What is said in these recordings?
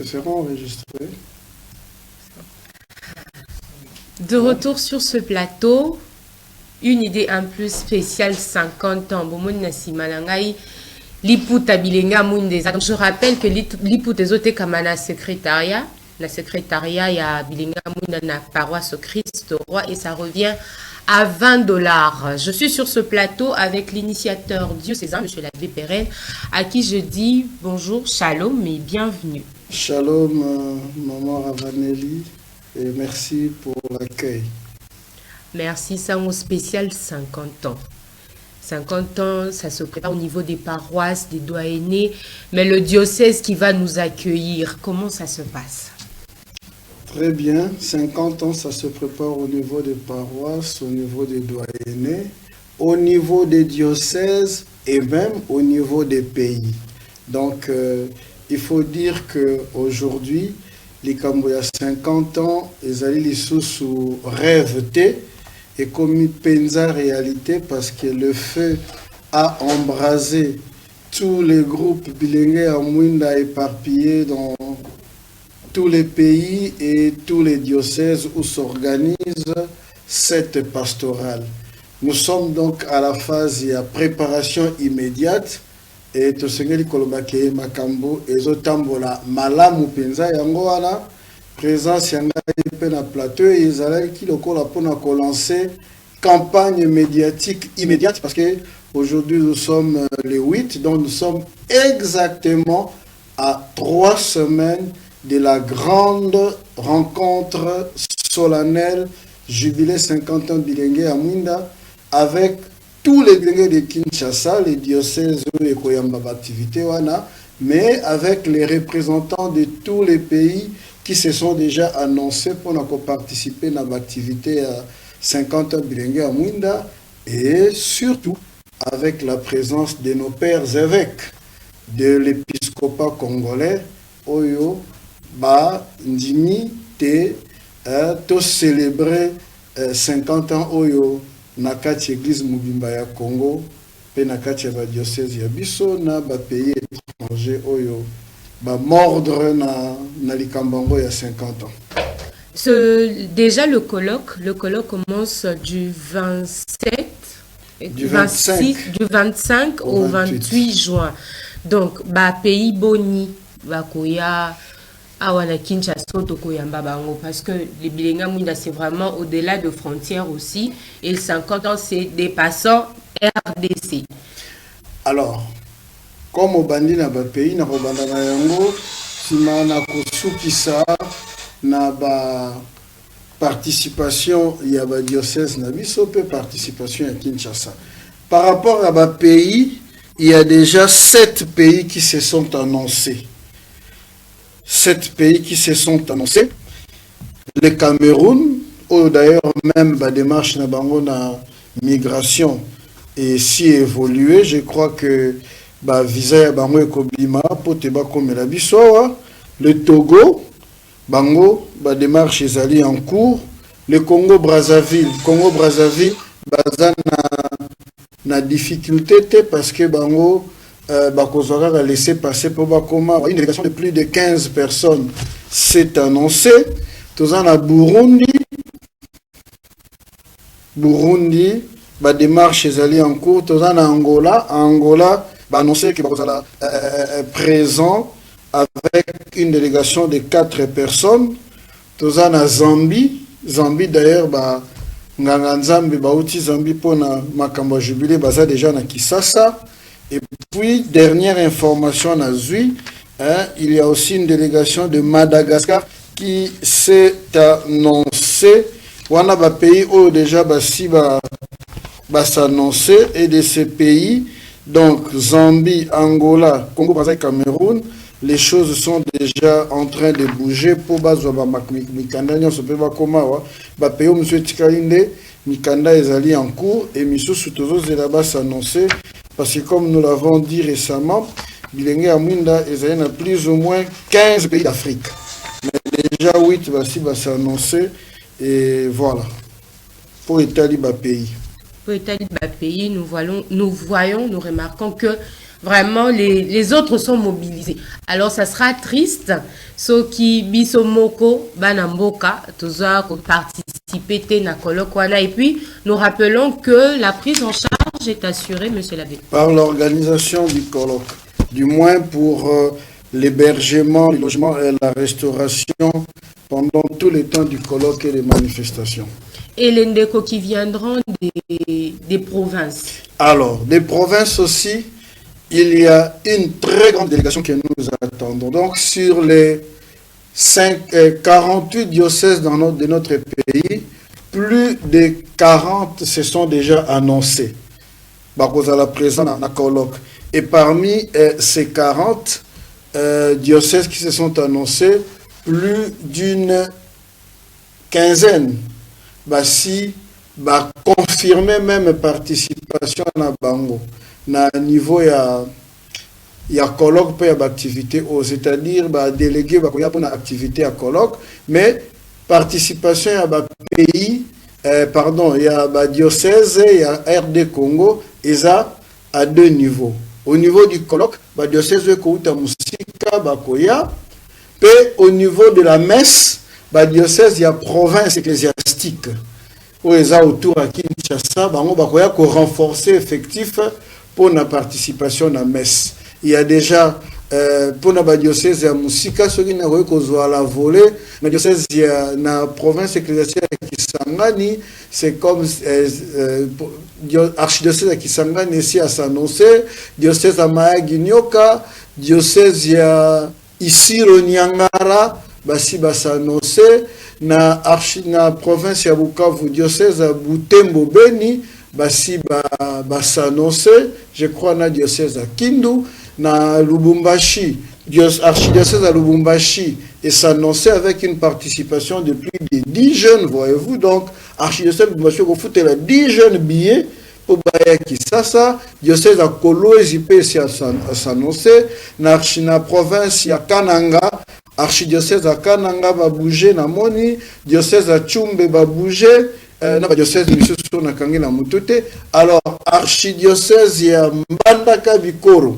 Ce sera enregistré. De retour sur ce plateau, une idée un peu spéciale, 50 ans. Je rappelle que l'Iputa est comme un secrétariat. Le secrétariat, il y a Bilinga Munda na paroisse Christ Roi et ça revient à $20. Je suis sur ce plateau avec l'initiateur diocésain, M. l'abbé Perren, à qui je dis bonjour, shalom et bienvenue. Shalom, maman Ravanelli, et merci pour l'accueil. Merci, c'est un spécial 50 ans. 50 ans, ça se prépare au niveau des paroisses, des doyennés, mais le diocèse qui va nous accueillir, comment ça se passe? Très bien, 50 ans, ça se prépare au niveau des paroisses, au niveau des doyennés, au niveau des diocèses et même au niveau des pays. Donc, il faut dire qu'aujourd'hui, les Cambodgiens 50 ans, ils allaient sous rêve et comme une pensa réalité parce que le feu a embrasé tous les groupes bilingues à Mwinda éparpillés dans tous les pays et tous les diocèses où s'organise cette pastorale. Nous sommes donc à la phase de préparation immédiate et tout ce que kolobake makambo ezotambola malamu penza yango wana présence yanga pe na plateau ezalaki ki lokola pona ko lancer campagne médiatique immédiate parce que aujourd'hui nous sommes le 8 donc nous sommes exactement à 3 semaines de la grande rencontre solennelle jubilé 50 ans bilingue à Mwinda avec tous les bilingues de Kinshasa, les diocèses et Koyamba activité wana, mais avec les représentants de tous les pays qui se sont déjà annoncés pour participer à l'activité à 50 ans bilingue à Mwinda et surtout avec la présence de nos pères évêques de l'épiscopat congolais Oyo Ba Ndimi Te to célébrer 50 ans Oyo Nakati église Mubimba ya Congo pe nakati ya diocèse ya biso na ba pays étrangers Oyo ba mordre na likambango ya 50 ans. Déjà le colloque commence du 27 du 26 du 25 au 28 juin. Donc ba pays boni ba koya awana Kinshasa tokoyamba bango parce que les Bilinga Mwinda c'est vraiment au-delà de frontières aussi et 50 ans c'est dépassant RDC. Alors comme au bandi na ba pays na kobanda na yango sima na kosukisa na ba participation ya ba diocèse na biso pe participation à Kinshasa. Par rapport à ba pays, il y a déjà 7 pays qui se sont annoncés. 7 pays qui se sont annoncés. Le Cameroun, où d'ailleurs même la démarche na bango na migration est si évoluée, je crois que ba visa ya bango ekobima po te ba komela biso. Le Togo, bango ba démarche ezali en cours. Le Congo-Brazzaville, baza na difficulté parce que bango Bakozora a laissé passer pour Bakoma. Une délégation de plus de 15 personnes s'est annoncée. Tout en Burundi, la démarche est allée en cours. Tout en Angola, annoncé que Bakozora présent avec une délégation de 4 personnes. Tout en Zambie d'ailleurs, Nganganzambi, Bauti Zambie pour Makambo Jubilé, baza déjà na Kisasa. Et puis, dernière information, il y a aussi une délégation de Madagascar qui s'est annoncée. On a un pays où déjà s'annoncer et de ces pays, donc Zambie, Angola, Congo, Brazzaville, Cameroun, les choses sont déjà en train de bouger pour Bazoba Mikanda, pays où M. Tikalinde, Mikanda est allé en cours et M. Soutozo Zelaba s'annoncer. Parce que comme nous l'avons dit récemment, Bilingue Amwinda est plus ou moins 15 pays d'Afrique. Mais déjà 8 va s'annoncer et voilà. Pour l'État pays. Pour l'État pays, nous remarquons que Vraiment, les autres sont mobilisés. Alors, ça sera triste. Soki Bisomoko, Banamboka, Toza, participer na colloque. Et puis, nous rappelons que la prise en charge est assurée, monsieur l'abbé. Par l'organisation du colloque, du moins pour l'hébergement, le logement et la restauration pendant tout le temps du colloque et des manifestations. Et les ndeko qui viendront des provinces. Alors, des provinces aussi, il y a une très grande délégation que nous attendons. Donc, sur les 48 diocèses de notre pays, plus de 40 se sont déjà annoncés. À la présence dans la colloque. Et parmi ces 40 diocèses qui se sont annoncés, plus d'une quinzaine si confirmer même participation à Bango na niveau ya colloque pour l'activité, c'est-à-dire délégué pour une activité à colloque, mais participation à pays pardon, il y a diocèse, il y a RD Congo, et ça à deux niveaux. Au niveau du colloque, diocèse Kouta Musika, Bakoya, puis au niveau de la messe, diocèse, il y a province ecclésiastique. Où ils ont autour à Kinshasa, Bakoya pour renforcer effectif pour la participation à la messe. Il y a déjà pour la diocèse à Musika, ceux qui n'ont pas la volée, la diocèse na province ecclésiastique à Kisangani, c'est comme archidiocèse à Kisangani ici à s'annoncer, diocèse à Mayaginyoka, diocèse ici au Nyangara, basi s'annoncer, na province ya Bukavu, diocèse à Butembo Beni, basi s'annoncer, je crois na diocèse à Kindu, na Lubumbashi, archidiocèse à Lubumbashi, et s'annoncer avec une participation de plus de 10 jeunes, voyez-vous. Donc, archidiocèse de Lubumbashi, vous foutez 10 jeunes billets pour Bayaki Sasa, diocèse à Kolwezi ici à s'annoncer, na province ya Kananga, archidiocèse à Kananga va bouger na Moni, diocèse à Tchumbe va bouger, na diocèse Misusu na Kangi na Mutute. Alors, archidiocèse ya Mbandaka Bikoro.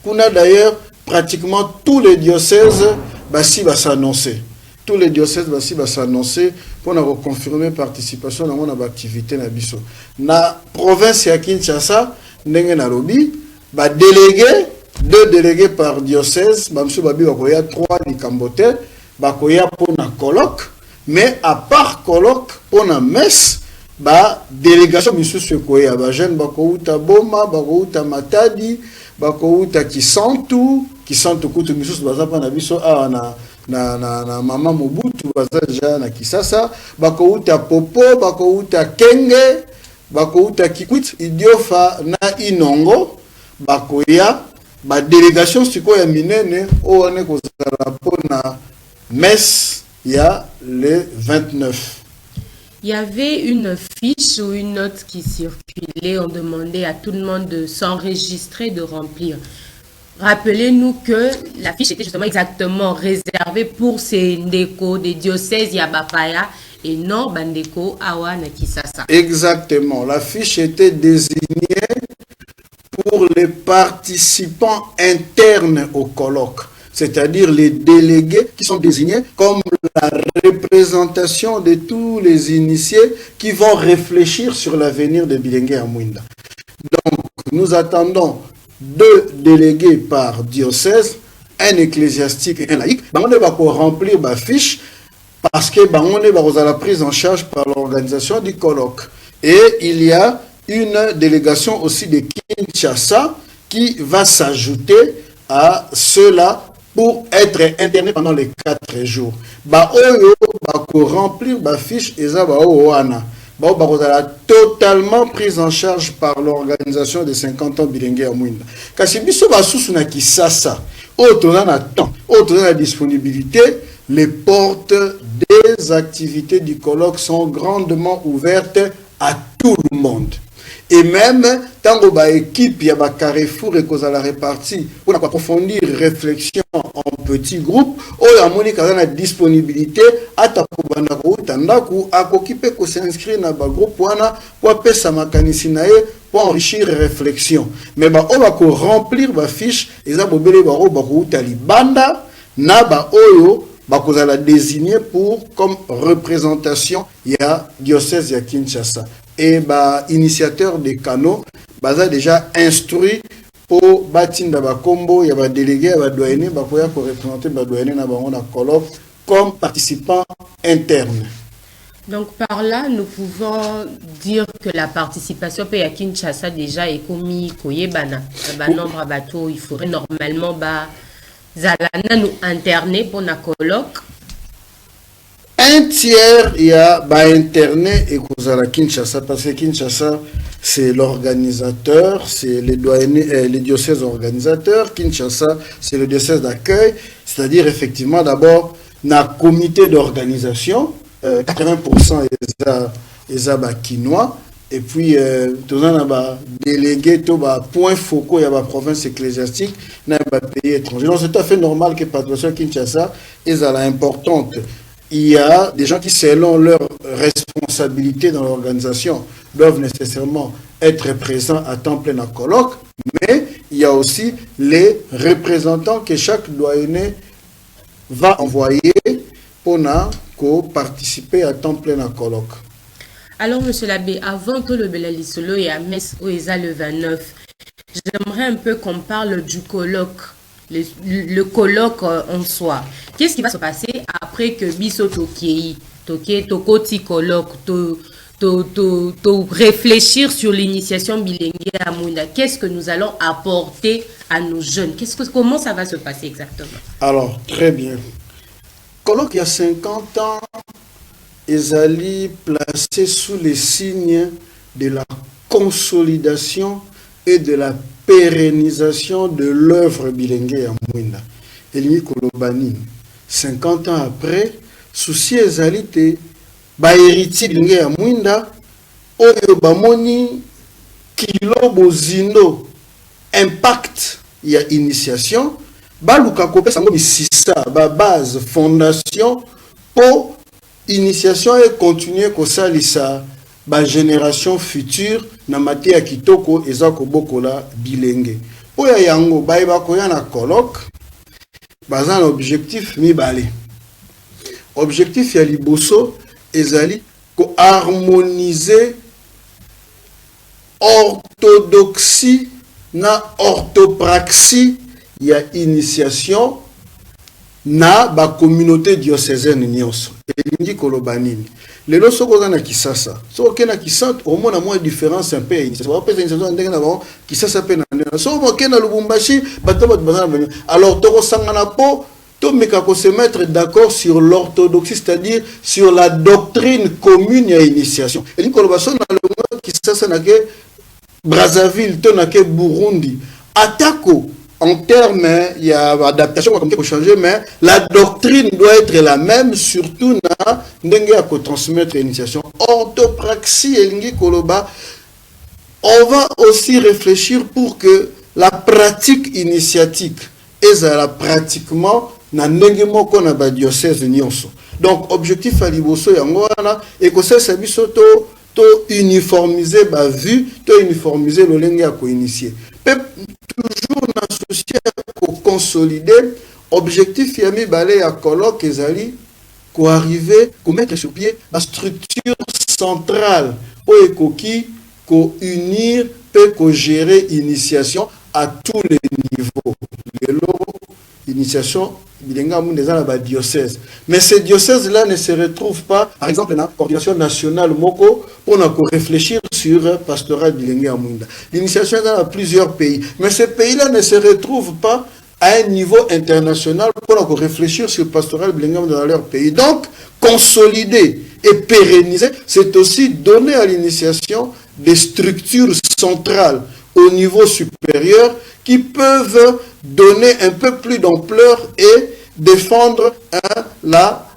On a d'ailleurs pratiquement tous les diocèses va s'annoncer. Tous les diocèses va s'annoncer pour nous confirmer participation dans mon activité na biso. Na province ya Kinshasa, ndenge na lobi, délégué, 2 délégués par diocèse, bamsu babi bakoya 3 likambote, bakoya pour na colloque, mais à part colloque pour na messe, délégation misusu koya ba jeune bakouta Boma, bakouta Matadi, bakouta Kisantu kutu misusu bazapa na biso na mama Mobutu bazaja na Kisasa, bakouta Popo, bakouta Kenge, bakouta Kikwit, Idiofa na Inongo, bakoya délégation sikoya minene o ane kozala pona messe ya le 29. Il y avait une fiche ou une note qui circulait. On demandait à tout le monde de s'enregistrer, de remplir. Rappelez-nous que la fiche était justement exactement réservée pour ces ndeko des diocèses Yabapaya et non bandeko Awa na Kisasa. Exactement. La fiche était désignée pour les participants internes au colloque, c'est-à-dire les délégués qui sont désignés comme la représentation de tous les initiés qui vont réfléchir sur l'avenir de Bilengue à Mouinda. Donc, nous attendons 2 délégués par diocèse, un ecclésiastique et un laïc. On va remplir la fiche parce que on va la prise en charge par l'organisation du colloque. Et il y a une délégation aussi de Kinshasa qui va s'ajouter à ceux-là pour être interné pendant les 4 jours. Remplir la fiche et ça totalement prise en charge par l'organisation des 50 ans Bilengue à Mouinda. Kasi biso basusu na Kisasa, autour na temps, autour na disponibilité, les portes des activités du colloque sont grandement ouvertes à tout le monde. Et même, tant que l'équipe, il y a un carrefour et qu'on a la répartie, on a approfondir réflexion en petits groupes, on a la disponibilité, à ta à s'inscrire dans le groupe, pour appeler sa mécanicien, pour enrichir réflexion. Mais on va remplir ma fiche, et ça, banda, na ba oyo, la désigner pour comme représentation, il y a diocèse ya Kinshasa. Et initiateur des canaux, ça déjà instruit pour batinda ba kombo, il y a délégué, il y a doyenné, pour représenter doyenné na colloque comme participant interne. Donc par là, nous pouvons dire que la participation à Kinshasa déjà est commis koyebana. Nombre à bateau, il faudrait normalement zalana nous interner pour na colloque. Un tiers il y a interné et kozala Kinshasa parce que Kinshasa c'est l'organisateur, c'est les doyennés, les diocèses organisateurs. Kinshasa c'est le diocèse d'accueil, c'est-à-dire effectivement d'abord na comité d'organisation. 80% est quinois et puis tout ça délégué tout point focaux il y a la province ecclésiastique dans les pays étrangers. Donc c'est tout à fait normal que Patricia Kinshasa est importante. Il y a des gens qui selon leur responsabilité dans l'organisation doivent nécessairement être présents à temps plein à colloque, mais il y a aussi les représentants que chaque doyenné va envoyer pour participer à temps plein à colloque. Alors, monsieur l'abbé, avant que le Belalisolo et à Metz Oesa le 29, j'aimerais un peu qu'on parle du colloque, le colloque en soi. Qu'est-ce qui va se passer après que Biso Tokiei, Tokoti colloque, réfléchir sur l'initiation bilingue à Munda? Qu'est-ce que nous allons apporter à nos jeunes? Comment ça va se passer exactement? Alors, très bien. Colloque il y a 50 ans, Ezali placé sous les signes de la consolidation et de la pérennisation de l'œuvre bilingue à Mouinda. Elingi Kolobanine. 50 ans après, souci Ezali te héritier bilingue à Mouinda, oyo bamoni kilo bozindo impact il y a initiation. Baluka kopesa ngo misisa ba base fondation pour initiation et continuer ko salisa ba génération future na matière ya kitoko eza ko bokola bilenge. Oya yango ba koya na colloque baza na objectif mibale. Objectif ya liboso ezali ko harmoniser orthodoxie na orthopraxie. Il y a initiation na ba communauté diocésaine nyonso. Elingi Kolobanini. Lelo soko za na Kisasa. Soko ke na Kisasa au moins moins différence un peu initiation. Ba pesa initiation ndenge na ba Kisasa pe na ndena. Soko ke na Lubumbashi bato bazana venir. Alors toko sangana po to meka ko se mettre d'accord sur l'orthodoxie, c'est-à-dire sur la doctrine commune ya initiation. Elingi Kolobason na le Kisasa na ke Brazzaville to na ke Burundi. Atako en termes, il y a adaptation comme pour changer, mais la doctrine doit être la même, surtout na ndenge à transmettre l'initiation. Orthopraxie et lingi koloba, on va aussi réfléchir pour que la pratique initiatique est pratiquement na ndenge moko na ba diocèse nyonso. Donc objectif à liboso yango wana et que ça biso to uniformiser ba vue, to uniformiser le lenge à ko initier. Toujours associé à consolider objectif yami balé à colloque ezali ko arriver ko mettre sur pied la structure centrale pour ekoki ko unir peut ko gérer initiation à tous les niveaux. Initiation bilinga mundeza na ba diocèse. Mais ces diocèses là ne se retrouvent pas par exemple dans la coordination nationale moko pour réfléchir sur pastoral bilinga munda. L'initiation est dans plusieurs pays, mais ces pays-là ne se retrouvent pas à un niveau international pour réfléchir sur pastoral bilinga dans leur pays. Donc consolider et pérenniser, c'est aussi donner à l'initiation des structures centrales au niveau supérieur qui peuvent donner un peu plus d'ampleur et défendre la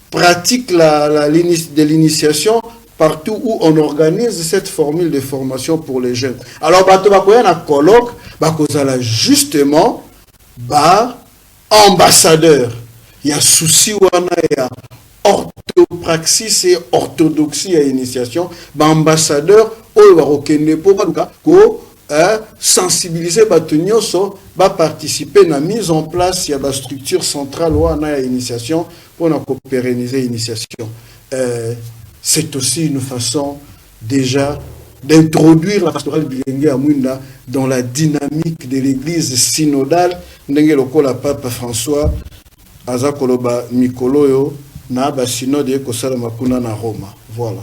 pratique de l'initiation partout où on organise cette formule de formation pour les jeunes. Alors, na colloque, justement, ambassadeur. Il y a souci wana ya orthopraxie et orthodoxie à initiation, ambassadeur oyo bakokende mpo baluka ko sensibiliser bato nyonso participer na mise en place ya structure centrale wana ya initiation pour pérenniser l'initiation. C'est aussi une façon déjà d'introduire la pastorale bilingue à Mouinda dans la dynamique de l'église synodale. Ndenge lokola Papa François aza koloba mikolo yo na ba synode ekosala makuna na Roma. Voilà.